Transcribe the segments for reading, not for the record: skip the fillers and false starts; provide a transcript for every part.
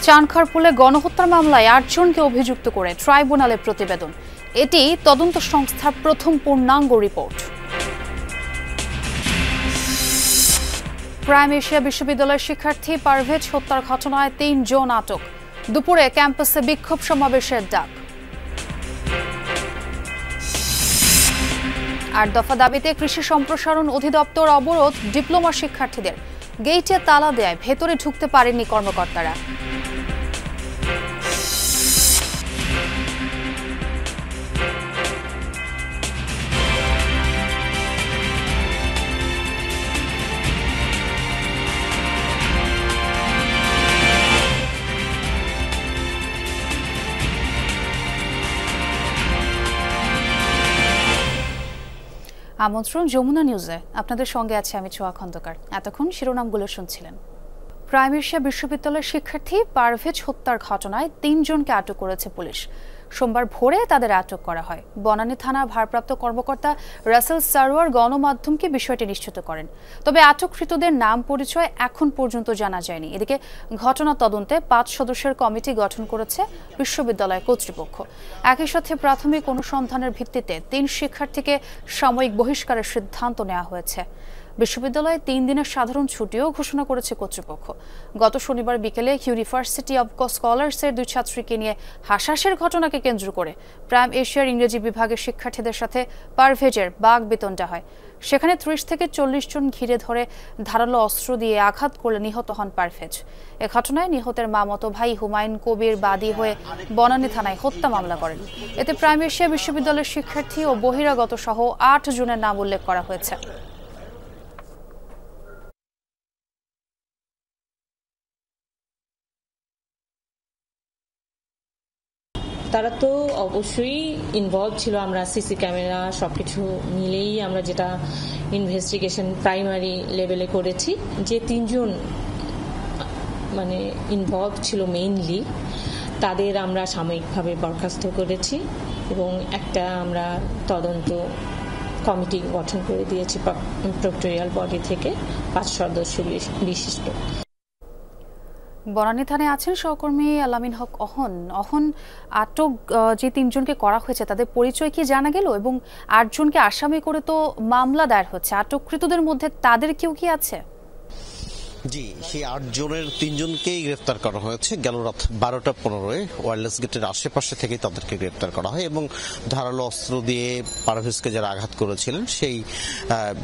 চানখারপুলে গণহত্যার মামলায় ৮ জনকে অভিযুক্ত করে ট্রাইব্যুনালে প্রতিবেদন। এটি তদন্ত সংস্থার প্রথম পূর্ণাঙ্গ রিপোর্ট। প্রাইম এশিয়া বিশ্ববিদ্যালয়ের শিক্ষার্থী পারভেজ হত্যার ঘটনায় ৩ জন আটক। দুপুরে ক্যাম্পাসে বিক্ষোভ সমাবেশের ডাক। ৮ দফা দাবিতে কৃষি সম্প্রসারণ অধিদপ্তর অবরোধ, ডিপ্লোমা শিক্ষার্থীদের গেইটে তালা দেয়, ভেতরে ঢুকতে পারেননি কর্মকর্তারা। আমন্ত্রণ যমুনা নিউজে, আপনাদের সঙ্গে আছে আমি ছোয়া খন্দকার। এতক্ষণ শিরোনামগুলো শুনছিলেন। প্রাইম এশিয়া বিশ্ববিদ্যালয়ের শিক্ষার্থী পারভেজ হত্যার ঘটনায় ৩ জনকে আটক করেছে পুলিশ। সোমবার ভোরে তাদের আটক করা হয়। বনানী থানার ভারপ্রাপ্ত কর্মকর্তা রাসেল সারোয়ার গণমাধ্যমকে বিষয়টি নিশ্চিত করেন। তবে আটককৃতদের নাম পরিচয় এখন পর্যন্ত জানা যায়নি। এদিকে ঘটনা তদন্তে ৫ সদস্যের কমিটি গঠন করেছে বিশ্ববিদ্যালয় কর্তৃপক্ষ। একই সাথে প্রাথমিক অনুসন্ধানের ভিত্তিতে ৩ শিক্ষার্থীকে সাময়িক বহিষ্কারের সিদ্ধান্ত নেওয়া হয়েছে। বিশ্ববিদ্যালয়ে ৩ দিনের সাধারণ ছুটিও ঘোষণা করেছে কর্তৃপক্ষ। গত শনিবার বিকেলে ইউনিভার্সিটি অব স্কলার্সের ২ ছাত্রীকে নিয়ে হাসাহাসির ঘটনাকে কেন্দ্র করে প্রাইম এশিয়ার ইংরেজি বিভাগের শিক্ষার্থীদের সাথে পারভেজের বাগবিতণ্ডা হয়। সেখানে ৩০ থেকে ৪০ জন ঘিরে ধরে ধারালো অস্ত্র দিয়ে আঘাত করলে নিহত হন পারভেজ। এ ঘটনায় নিহতের মামাতো ভাই হুমায়ুন কবির বাদী হয়ে বনানী থানায় হত্যা মামলা করেন। এতে প্রাইম এশিয়া বিশ্ববিদ্যালয়ের শিক্ষার্থী ও বহিরাগত সহ ৮ জনের নাম উল্লেখ করা হয়েছে। তারা তো অবশ্যই ইনভলভ ছিল। আমরা সিসি ক্যামেরা সবকিছু মিলেই আমরা যেটা ইনভেস্টিগেশন প্রাইমারি লেভেলে করেছি, যে ৩ জন মানে ইনভলভ ছিল মেইনলি, তাদের আমরা সাময়িকভাবে বরখাস্ত করেছি এবং একটা আমরা তদন্ত কমিটি গঠন করে দিয়েছি প্রক্টোরিয়াল বডি থেকে ৫ সদস্য বিশিষ্ট। বনানী থানায় আছেন সহকর্মী আলামিন হক অহন। আটক যে ৩ জনকে করা হয়েছে তাদের পরিচয় কি জানা গেল? এবং ৮ জনকে আসামি করে তো মামলা দায়ের হচ্ছে, আটককৃতদের মধ্যে তাদের কেউ কি আছে? জি, সেই ৮ জনের ৩ জনকেই গ্রেফতার করা হয়েছে। গেল রাত ১২টা ১৫ ওয়্যারলেস গেটের আশেপাশে থেকেই তাদেরকে গ্রেফতার করা হয় এবং ধারালো অস্ত্র দিয়ে পারভেজকে যারা আঘাত করেছিলেন সেই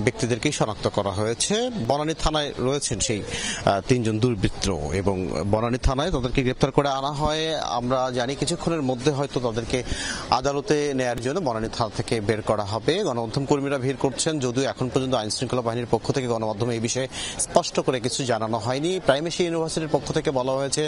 ব্যক্তিদেরকেই শনাক্ত করা হয়েছে। বনানী থানায় রয়েছেন সেই ৩ জন দুর্বৃত্ত এবং বনানী থানায় তাদেরকে গ্রেফতার করে আনা হয়। আমরা জানি কিছুক্ষণের মধ্যে হয়তো তাদেরকে আদালতে নেয়ার জন্য বনানী থানা থেকে বের করা হবে। গণমাধ্যম কর্মীরা ভিড় করছেন, যদিও এখন পর্যন্ত আইন শৃঙ্খলা বাহিনীর পক্ষ থেকে গণমাধ্যমে এই বিষয়ে স্পষ্ট করে কিছু জানানো হয়নি। প্রাইম এশিয়া ইউনিভার্সিটির পক্ষ থেকে বলা হয়েছে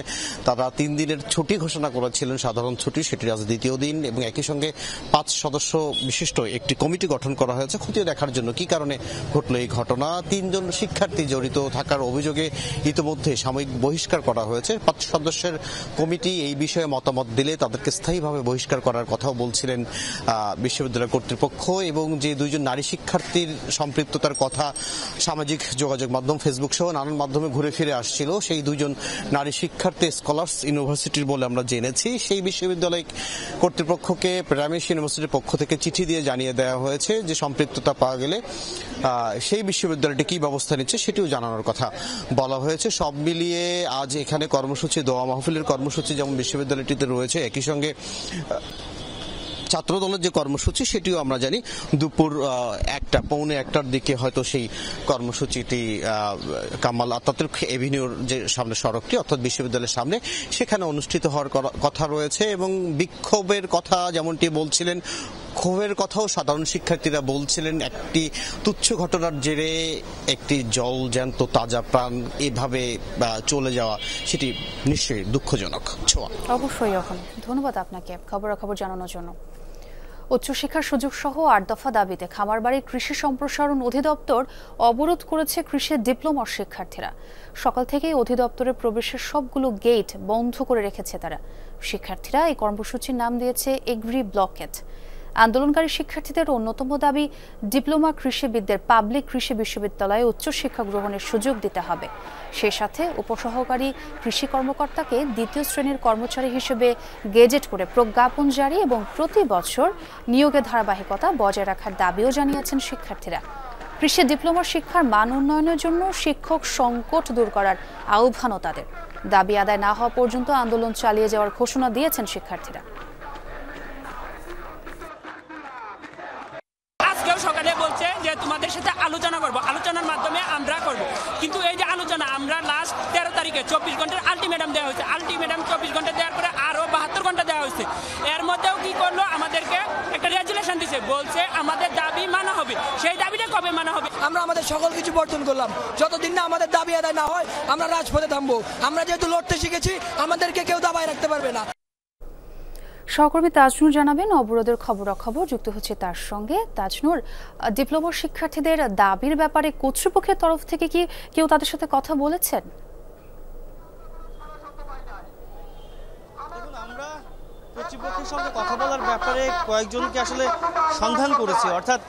তারা ৩ দিনের ছুটি ঘোষণা করেছিলেন, সাধারণ ছুটি, সেটি আজ দ্বিতীয় দিন এবং একই সঙ্গে ৫ সদস্য বিশিষ্ট একটি কমিটি গঠন করা হয়েছে খতিয়ে দেখার জন্য কি কারণে ঘটল এই ঘটনা। ৩ জন শিক্ষার্থী জড়িত থাকার অভিযোগে ইতিমধ্যে সাময়িক বহিষ্কার করা হয়েছে। ৫ সদস্যের কমিটি এই বিষয়ে মতামত দিলে তাদেরকে স্থায়ীভাবে বহিষ্কার করার কথাও বলছিলেন বিশ্ববিদ্যালয় কর্তৃপক্ষ। এবং যে ২ জন নারী শিক্ষার্থীর সম্পৃক্ততার কথা সামাজিক যোগাযোগ মাধ্যম ফেসবুক সহ নানান মাধ্যমে ঘুরে ফিরে আসছিল, সেই ২ জন নারী শিক্ষার্থী স্কলার্স ইউনিভার্সিটির বলে আমরা জেনেছি। সেই বিশ্ববিদ্যালয় কর্তৃপক্ষকে প্রাইম এশিয়া ইউনিভার্সিটির পক্ষ থেকে চিঠি দিয়ে জানিয়ে দেওয়া হয়েছে যে সম্পৃক্ততা পাওয়া গেলে সেই বিশ্ববিদ্যালয়টি কি ব্যবস্থা নিচ্ছে সেটিও জানানোর কথা বলা হয়েছে। সব মিলিয়ে আজ এখানে কর্মসূচি, দোয়া মাহফিলের কর্মসূচি যেমন বিশ্ববিদ্যালয়টিতে রয়েছে, একই সঙ্গে ছাত্র দলের যে কর্মসূচি সেটিও আমরা জানি দুপুর ১টা-১:৩০ দিকে হয়তো সেই কর্মসূচিটি কামাল আতাতুর্ক এভিনিউর যে সামনে সড়কটি অর্থাৎ বিশ্ববিদ্যালয়ের সামনে সেখানে অনুষ্ঠিত হওয়ার কথা রয়েছে। এবং বিক্ষোভের কথা যেমনটি বলছিলেন, ক্ষোভের কথাও সাধারণ শিক্ষার্থীরা বলছিলেন। একটি তুচ্ছ ঘটনার জেরে একটি জলজ্যান্ত তাজা প্রাণ এভাবে চলে যাওয়া সেটি নিশ্চয়ই দুঃখজনক। ছোঁয়া, অবশ্যই। ধন্যবাদ আপনাকে খবরাখবর জানানোর জন্য। উচ্চশিক্ষার সুযোগ সহ ৮ দফা দাবিতে খামারবাড়ি কৃষি সম্প্রসারণ অধিদপ্তর অবরোধ করেছে কৃষি ডিপ্লোমার শিক্ষার্থীরা। সকাল থেকেই অধিদপ্তরের প্রবেশের সবগুলো গেট বন্ধ করে রেখেছে তারা। শিক্ষার্থীরা এই কর্মসূচির নাম দিয়েছে এগ্রি ব্লকেট। আন্দোলনকারী শিক্ষার্থীদের অন্যতম দাবি ডিপ্লোমা কৃষিবিদদের পাবলিক কৃষি বিশ্ববিদ্যালয়ে উচ্চশিক্ষা গ্রহণের সুযোগ দিতে হবে। সেই সাথে উপসহকারী কৃষি কর্মকর্তাকে দ্বিতীয় শ্রেণীর কর্মচারী হিসেবে গেজেট করে প্রজ্ঞাপন জারি এবং প্রতি বছর নিয়োগের ধারাবাহিকতা বজায় রাখার দাবিও জানিয়েছেন শিক্ষার্থীরা। কৃষি ডিপ্লোমা শিক্ষার মান উন্নয়নের জন্য শিক্ষক সংকট দূর করার আহ্বানও তাদের। দাবি আদায় না হওয়া পর্যন্ত আন্দোলন চালিয়ে যাওয়ার ঘোষণা দিয়েছেন শিক্ষার্থীরা। সকালে বলছে যে তোমাদের সাথে আলোচনা করব, আলোচনার মাধ্যমে আমরা করব, কিন্তু এই যে আলোচনা আমরা লাস্ট 13 তারিখে 24 ঘন্টার আলটিমেটাম দেওয়া হয়েছে। আলটিমেটাম 24 ঘন্টা দেওয়ার পরে আরো 72 ঘন্টা দেওয়া হয়েছে। এর মধ্যেও কি করলো, আমাদেরকে একটা রেজুলেশন দিছে, বলছে আমাদের দাবি মানা হবে। সেই দাবিটা কবে মানা হবে? আমরা আমাদের সকল কিছু বর্জন করলাম, যতদিন না আমাদের দাবি আদায় না হয় আমরা রাজপথে থামবো। আমরা যেহেতু লড়তে শিখেছি, আমাদেরকে কেউ দাবায় রাখতে পারবে না। সহকর্মী তাজনুর জানাবেন অবরোধের খবরাখবর যুক্ত হচ্ছে তার সঙ্গে। তাজনুর, ডিপ্লোমা শিক্ষার্থীদের দাবির ব্যাপারে কর্তৃপক্ষের তরফ থেকে কি কেউ তাদের সাথে কথা বলেছেন? আমরা কর্তৃপক্ষের সঙ্গে কথা বলার ব্যাপারে কয়েকজনকে আসলে সন্ধান করেছি, অর্থাৎ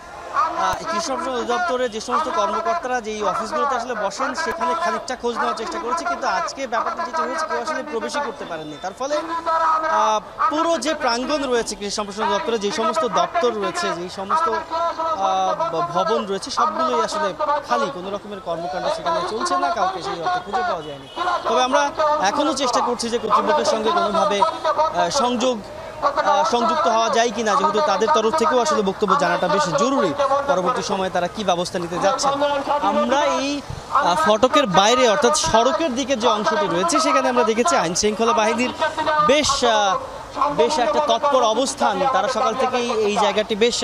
কৃষি সম্প্রসারণ অধিদপ্তরে যে সমস্ত কর্মকর্তারা যে অফিসগুলোতে আসলে বসেন সেখানে খানিকটা খোঁজ নেওয়ার চেষ্টা করেছি, কিন্তু আজকে ব্যাপারটা যেটা হয়েছে কেউ আসলে প্রবেশই করতে পারেননি। তার ফলে পুরো যে প্রাঙ্গণ রয়েছে কৃষি সম্প্রসারণ দপ্তরে, যে সমস্ত দপ্তর রয়েছে, যেই সমস্ত ভবন রয়েছে সবগুলোই আসলে খালি, কোনো রকমের কর্মকাণ্ড সেখানে চলছে না, কাউকে সেই অর্থে খুঁজে পাওয়া যায়নি। তবে আমরা এখনও চেষ্টা করছি যে কর্তৃপক্ষের সঙ্গে কোনোভাবে সংযুক্ত হওয়া যায় কিনা, যেহেতু তাদের তরফ থেকেও আসলে বক্তব্য জানাটা বেশ জরুরি, পরবর্তী সময়ে তারা কি ব্যবস্থা নিতে যাচ্ছে। আমরা এই ফটকের বাইরে অর্থাৎ সড়কের দিকে যে অংশটি রয়েছে সেখানে আমরা দেখেছি আইন শৃঙ্খলা বাহিনীর বেশ একটা তৎপর অবস্থান। তারা সকাল থেকেই এই জায়গাটি বেশ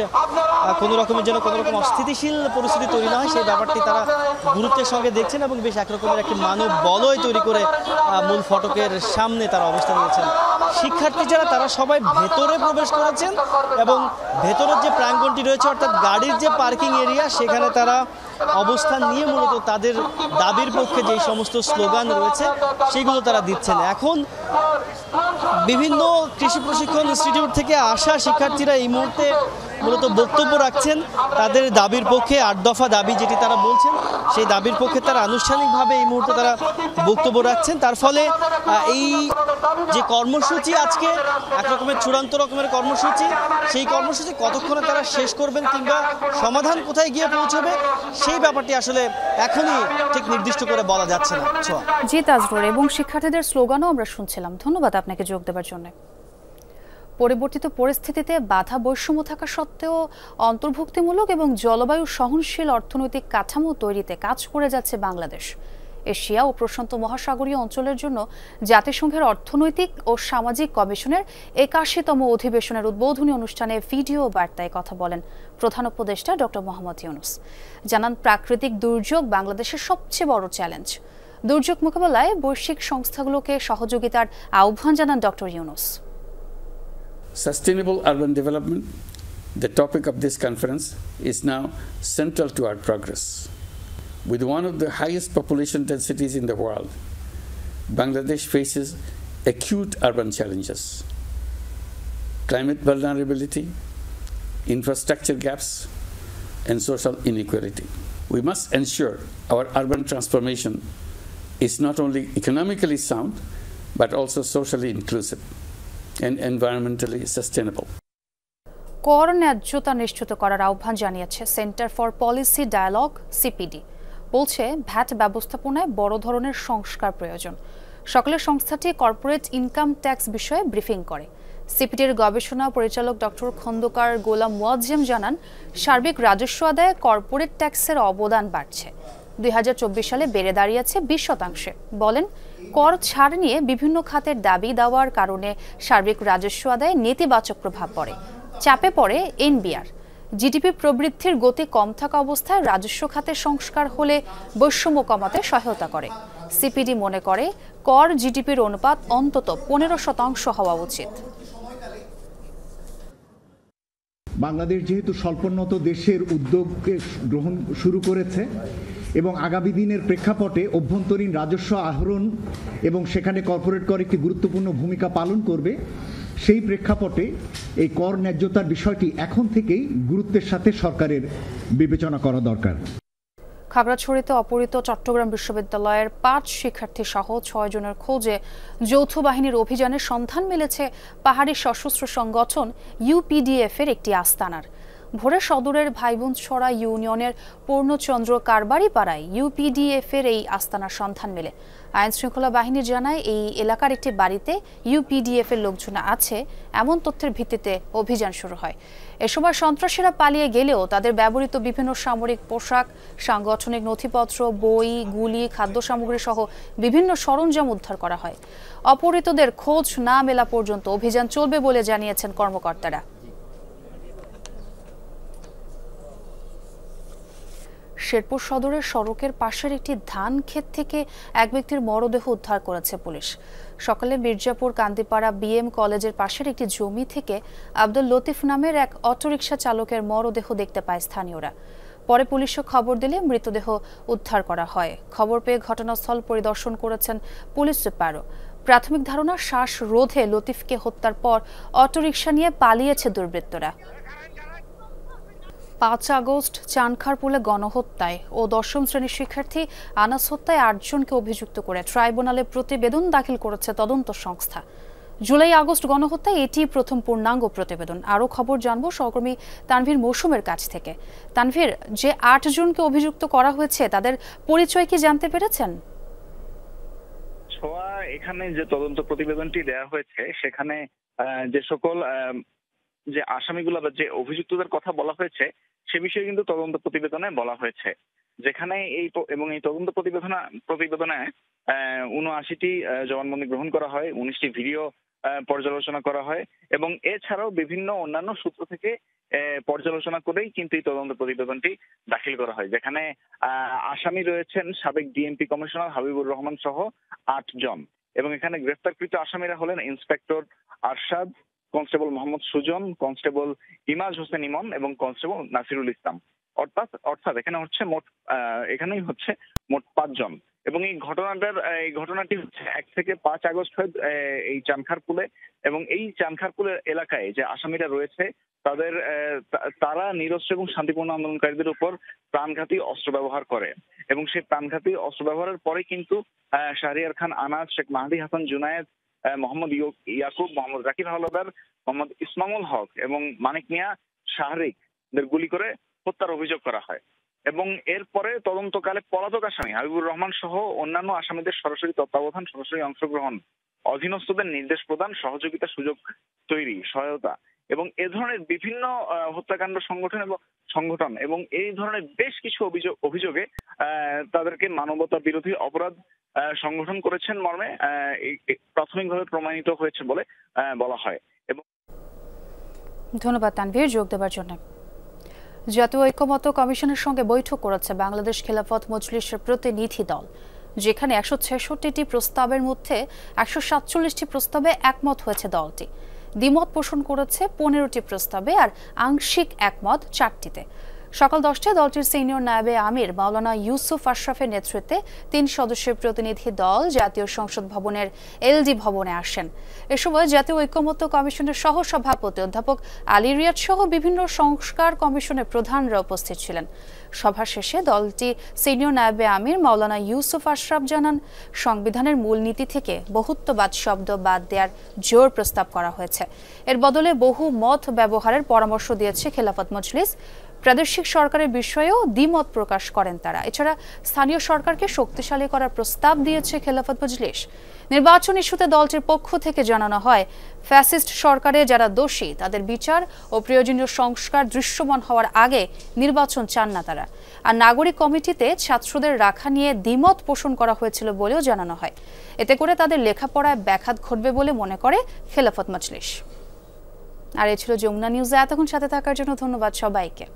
কোনো রকমের যেন কোনো রকম অস্থিতিশীল পরিস্থিতি তৈরি না হয় সেই ব্যাপারটি তারা গুরুত্বের সঙ্গে দেখছেন এবং বেশ একরকমের একটি মানব বলয় তৈরি করে মূল ফটকের সামনে তারা অবস্থান নিয়েছেন। শিক্ষার্থী যারা তারা সবাই ভেতরে প্রবেশ করেছেন এবং ভেতরের যে প্রাঙ্গণটি রয়েছে অর্থাৎ গাড়ির যে পার্কিং এরিয়া সেখানে তারা অবস্থান নিয়ে মূলত তাদের দাবির পক্ষে যেই সমস্ত স্লোগান রয়েছে সেগুলো তারা দিচ্ছেন। এখন বিভিন্ন কৃষি প্রশিক্ষণ ইনস্টিটিউট থেকে আসা শিক্ষার্থীরা এই মুহূর্তে মূলত বক্তব্য রাখছেন তাদের দাবির পক্ষে। 8 দফা দাবি যেটি তারা বলছেন সেই দাবির পক্ষে তারা আনুষ্ঠানিকভাবে এই মুহূর্তে তারা বক্তব্য রাখছেন। তার ফলে এই যে কর্মসূচি আজকে একরকমের চূড়ান্ত রকমের কর্মসূচি, সেই কর্মসূচি কতক্ষণে তারা শেষ করবেন কিংবা সমাধান কোথায় গিয়ে পৌঁছবে সেই ব্যাপারটি আসলে এখনই ঠিক নির্দিষ্ট করে বলা যাচ্ছে না। জি তাজনুর, এবং শিক্ষার্থীদের স্লোগানও আমরা শুনছিলাম। ধন্যবাদ আপনাকে যোগ দেওয়ার জন্য। পরিবর্তিত পরিস্থিতিতে বাধা বৈষম্য থাকা সত্ত্বেও অন্তর্ভুক্তিমূলক এবং জলবায়ু সহনশীল অর্থনৈতিক কাঠামো তৈরিতে কাজ করে যাচ্ছে বাংলাদেশ। এশিয়া ও প্রশান্ত মহাসাগরীয় অঞ্চলের জন্য জাতিসংঘের অর্থনৈতিক ও সামাজিক কমিশনের 81তম অধিবেশনের উদ্বোধনী অনুষ্ঠানে ভিডিও বার্তায় কথা বলেন প্রধান উপদেষ্টা ডক্টর মোহাম্মদ ইউনূস। জানান, প্রাকৃতিক দুর্যোগ বাংলাদেশের সবচেয়ে বড় চ্যালেঞ্জ। দুর্যোগ মোকাবেলায় বৈশ্বিক সংস্থাগুলোকে সহযোগিতার আহ্বান জানান doctor Yunus. Sustainable urban development, the topic of this conference, is now central to our progress. With one of the highest population densities in the world, Bangladesh faces acute urban challenges: climate vulnerability, infrastructure gaps, and social inequality. We must ensure our urban transformation is not only economically sound, but also socially inclusive and environmentally sustainable. কর ন্যায্যতা নিশ্চিত করার আহ্বান জানিয়েছে Centre for Policy Dialogue CPD. বলছে, VAT ব্যবস্থাপনায় বড় ধরনের সংস্কার প্রয়োজন। সকালে সংস্থাটি কর্পোরেট ইনকাম ট্যাক্স বিষয়ে ব্রিফিং করে। সিপিডির গবেষণা পরিচালক ডক্টর খন্দকার গোলাম মুয়াজ্জেম জানান, সার্বিক রাজস্ব আদায়ে কর্পোরেট ট্যাক্সের অবদান বাড়ছে। 2024 সালে বেড়ে দাঁড়িয়েছে 20%। বলেন, কর ছাড় নিয়ে বিভিন্ন খাতের দাবি দেওয়ার কারণে সার্বিক রাজস্ব আদায়ে নেতিবাচক প্রভাব পড়ে। চাপে পড়ে এনবিআর। জিডিপি প্রবৃদ্ধির গতি কম থাকা অবস্থায় রাজস্ব খাতের সংস্কার হলে বৈষম্য কমাতে সহায়তা করে। সিপিডি মনে করে কর জিডিপির অনুপাত অন্তত 15% হওয়া উচিত। বাংলাদেশ যেহেতু স্বল্পোন্নত দেশের উদ্যোগকে গ্রহণ শুরু করেছে এবং আগামী দিনের প্রেক্ষাপটে অভ্যন্তরীণ রাজস্ব আহরণ এবং সেখানে কর্পোরেট কর একটি গুরুত্বপূর্ণ ভূমিকা পালন করবে, সেই প্রেক্ষাপটে এই কর ন্যায্যতার বিষয়টি এখন থেকেই গুরুত্বের সাথে সরকারের বিবেচনা করা দরকার। খাগড়াছড়িতে অপহৃত চট্টগ্রাম বিশ্ববিদ্যালয়ের 5 শিক্ষার্থী সহ 6 জনের খোঁজে যৌথ বাহিনীর অভিযানে সন্ধান মিলেছে পাহাড়ি সশস্ত্র সংগঠন ইউপিডিএফ এর একটি আস্তানার। ভোরে সদরের ভাইবোনছড়া ইউনিয়নের পূর্ণচন্দ্র কারবারি পাড়ায় ইউপিডিএফ এর এই আস্তানার সন্ধান মেলে। আইন শৃঙ্খলা বাহিনী জানায় এই এলাকার একটি বাড়িতে ইউপিডিএফ এর লোকজন আছে এমন তথ্যের ভিত্তিতে অভিযান শুরু হয়। এ সময় সন্ত্রাসীরা পালিয়ে গেলেও তাদের ব্যবহৃত বিভিন্ন সামরিক পোশাক, সাংগঠনিক নথিপত্র, বই, গুলি, খাদ্য সামগ্রী সহ বিভিন্ন সরঞ্জাম উদ্ধার করা হয়। অপহৃতদের খোঁজ না মেলা পর্যন্ত অভিযান চলবে বলে জানিয়েছেন কর্মকর্তারা। শেরপুর সদরের সড়কের পাশের একটি ধান ক্ষেত থেকে এক ব্যক্তির মরদেহ উদ্ধার করেছে পুলিশ। সকালে মির্জাপুর কান্দিপাড়া বিএম কলেজের পাশের একটি জমি থেকে আব্দুল লতিফ নামের এক অটোরিকশা চালকের মরদেহ দেখতে পায় স্থানীয়রা। পরে পুলিশও খবর দিলে মৃতদেহ উদ্ধার করা হয়। খবর পেয়ে ঘটনাস্থল পরিদর্শন করেছেন পুলিশ সুপারও। প্রাথমিক ধারণা শ্বাসরোধে লতিফকে হত্যার পর অটোরিকশা নিয়ে পালিয়েছে দুর্বৃত্তরা। 5 আগস্ট চানখারপুলে গণহত্যায় ও 10ম শ্রেণীর শিক্ষার্থী আনাস হত্যায় 8 জনকে অভিযুক্ত করে ট্রাইব্যুনালে প্রতিবেদন দাখিল করেছে তদন্ত সংস্থা। জুলাই আগস্ট গণহত্যায় এটি প্রথম পূর্ণাঙ্গ প্রতিবেদন। আরও খবর জানবো সহকর্মী তানভীর মৌসুমের কাছ থেকে। তানভীর, যে 8 জনকে অভিযুক্ত করা হয়েছে তাদের পরিচয় কি জানতে পেরেছেন? ছোয়া, এখানে যে তদন্ত প্রতিবেদনটি দেওয়া হয়েছে সেখানে যে সকল যে আসামিগুলো বা যে অভিযুক্তদের কথা বলা হয়েছে সে বিষয়ে কিন্তু তদন্ত প্রতিবেদনে বলা হয়েছে, যেখানে এই তদন্ত প্রতিবেদনে 79টি জবানবন্দি গ্রহণ করা হয়, 19টি ভিডিও পর্যালোচনা করা হয় এবং এছাড়াও বিভিন্ন অন্যান্য সূত্র থেকে পর্যালোচনা করেই কিন্তু এই তদন্ত প্রতিবেদনটি দাখিল করা হয়, যেখানে আসামি রয়েছেন সাবেক ডিএমপি কমিশনার হাবিবুর রহমান সহ 8 জন এবং এখানে গ্রেফতারকৃত আসামিরা হলেন inspector Arshad, constable Mohammad Sujan, constable Imaj Hossain Imon এবং কনস্টেবল নাসিরুল ইসলাম। অর্থাৎ এখানেই হচ্ছে মোট 5 জন এবং এই ঘটনাটি হচ্ছে 1 থেকে 5 আগস্ট এই চানখারপুলে এবং এই চানখারপুলের এলাকায় যে আসামিরা রয়েছে তারা নিরস্ত্র এবং শান্তিপূর্ণ আন্দোলনকারীদের উপর প্রাণঘাতী অস্ত্র ব্যবহার করে এবং সেই প্রাণঘাতী অস্ত্র ব্যবহারের পরে কিন্তু শাহরিয়ার খান আনাস, শেখ মাহদি হাসান জুনায়েদ, মোহাম্মদ ইয়াকুব, মোহাম্মদ রাকিব হাওলাদার, মোহাম্মদ ইসমামুল হক এবং মানিক মিয়া শাহরিকদের গুলি করে হত্যার অভিযোগ করা হয় এবং এরপরে তদন্তকালে পলাতক আসামি হাবিবুর রহমান সহ অন্যান্য আসামিদের সরাসরি তত্ত্বাবধান, সরাসরি অংশগ্রহণ, অধীনস্থদের নির্দেশ প্রদান, সহযোগিতা, সুযোগ তৈরি, সহায়তা এবং এ ধরনের বিভিন্ন হত্যাকাণ্ড সংগঠন এবং এই ধরনের বেশ কিছু অভিযোগে তাদেরকে মানবতা বিরোধী অপরাধ সংগঠন করেছেন মর্মে প্রাথমিকভাবে প্রমাণিত হয়েছে বলে বলা হয়। এবং ধন্যবাদ তানভীর যোগ দেওয়ার জন্য। জাতীয় ঐক্যমত্য কমিশনের সঙ্গে বৈঠক করেছে বাংলাদেশ খেলাফত মজলিসের প্রতিনিধি দল, যেখানে 166টি প্রস্তাবের মধ্যে 147টি প্রস্তাবে একমত হয়েছে দলটি। দ্বিমত পোষণ করেছে 15টি প্রস্তাবে আর আংশিক একমত 4টিতে। সকাল 10টায় দলটির সিনিয়র নায়েবে আমির মাওলানা ইউসুফ আশরাফের নেতৃত্বে 3 সদস্যের প্রতিনিধি দল জাতীয় সংসদ ভবনের এলডি ভবনে আসেন। এ সময় জাতীয় ঐক্যমত্য কমিশনের সহ সভাপতি অধ্যাপক আলী রিয়াদ সহ বিভিন্ন সংস্কার কমিশনের প্রধানরা উপস্থিত ছিলেন। সভা শেষে দলটি সিনিয়র নায়েবে আমির মাওলানা ইউসুফ আশরাফ জানান, সংবিধানের মূলনীতি থেকে বহুত্ববাদ শব্দ বাদ দেওয়ার জোর প্রস্তাব করা হয়েছে। এর বদলে বহু মত ব্যবহারের পরামর্শ দিয়েছে খেলাফত মজলিস। প্রাদেশিক সরকারের বিষয়েও দ্বিমত প্রকাশ করেন তারা। এছাড়া স্থানীয় সরকারকে শক্তিশালী করার প্রস্তাব দিয়েছে খেলাফত মজলিস। নির্বাচন ইস্যুতে দলটির পক্ষ থেকে জানানো হয়, ফ্যাসিস্ট সরকারে যারা দোষী তাদের বিচার ও প্রয়োজনীয় সংস্কার দৃশ্যমান হওয়ার আগে নির্বাচন চান না তারা। আর নাগরিক কমিটিতে ছাত্রদের রাখা নিয়ে দ্বিমত পোষণ করা হয়েছিল বলেও জানানো হয়। এতে করে তাদের লেখাপড়ায় ব্যাঘাত ঘটবে বলে মনে করে খেলাফত মজলিস। আর এ ছিল যমুনা নিউজে এতক্ষণ সাথে থাকার জন্য ধন্যবাদ সবাইকে।